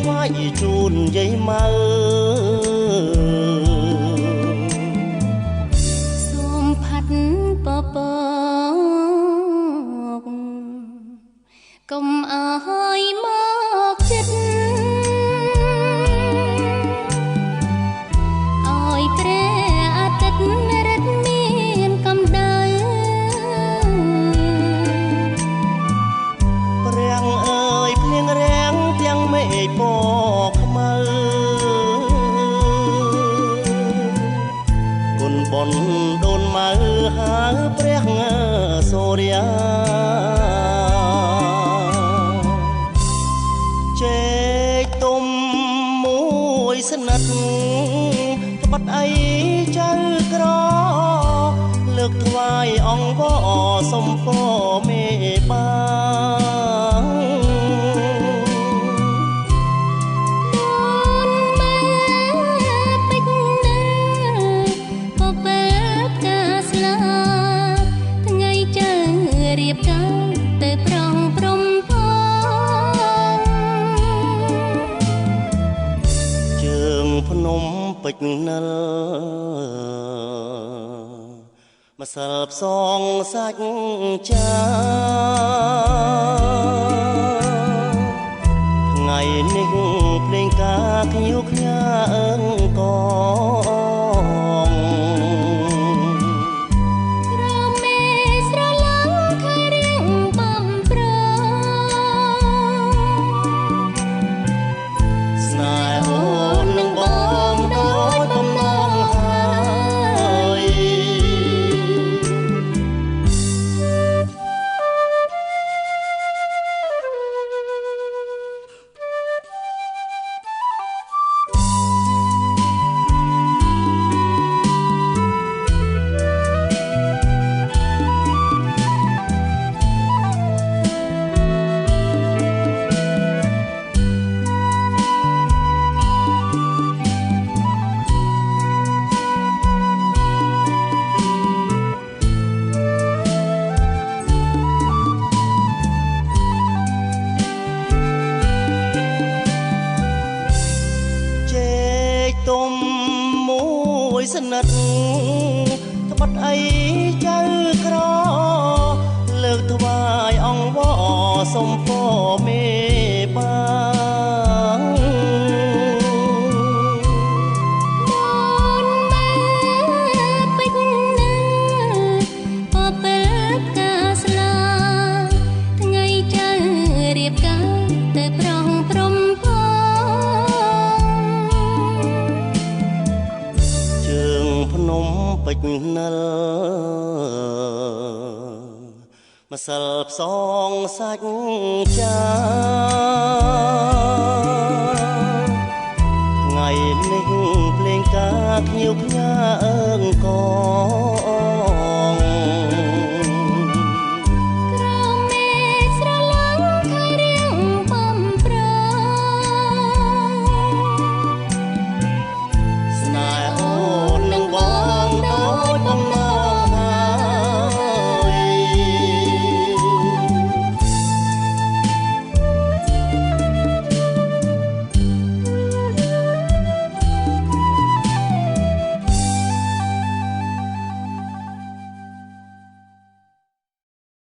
ថ្វាយជូនយាយម៉ៅសូមផាត់ពពកកុំអើយមកចិត្តឲ្យព្រះអាទិត្យរត់មានកម្ដៅព្រះអើយភ្លៀងរាំងទាំងមេឃពណ៌ខ្មៅគុណបុណ្យដូនម៉ៅហៅព្រះសូរិយាចេកទុំមួយស្និទ្ធក្បត់អីចៅក្រលើកថ្វាយអង្គវសុំពរមេបាពេជ្រនិលម្សិលផ្សងសាច់ចាថ្ងៃនេះភ្លេងការខ្ញៀវខ្ញាអើងកងក្រមេស្រឡាំងខៃរៀងបំប្រស្នេហ៍អូននឹងបងដោយបំណងហើយទុំមួយស្និទ្ធក្បត់អីចៅក្រលើកថ្វាយអង្គវសុំពរមេបាពេជ្រនិលម្សិលផ្សងសាច់ចាថ្ងៃនេះភ្លេងការខ្ញៀវខ្ញា